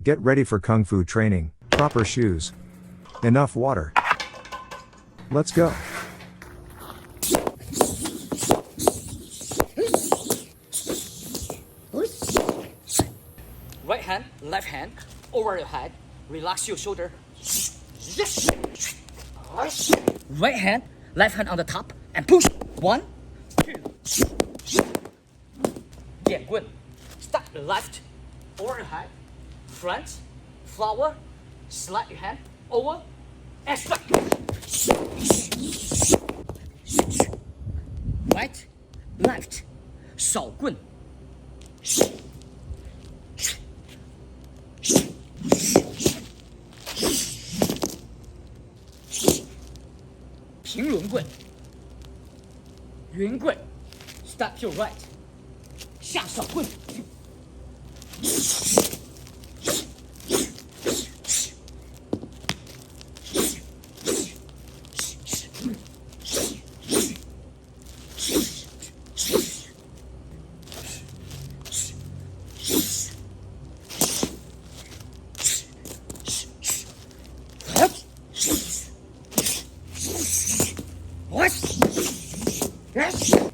Get ready for Kung Fu training, proper shoes. Enough water. Let's go. Right hand, left hand, over your head. Relax your shoulder. Right hand, left hand on the top and push. 1, 2. 点棍. Start the left, over your head, front, flower, slide your hand over, and strike. Right, left, 手棍. Ping 轮棍, 圆棍. Start your right, 下手棍. What? Yes.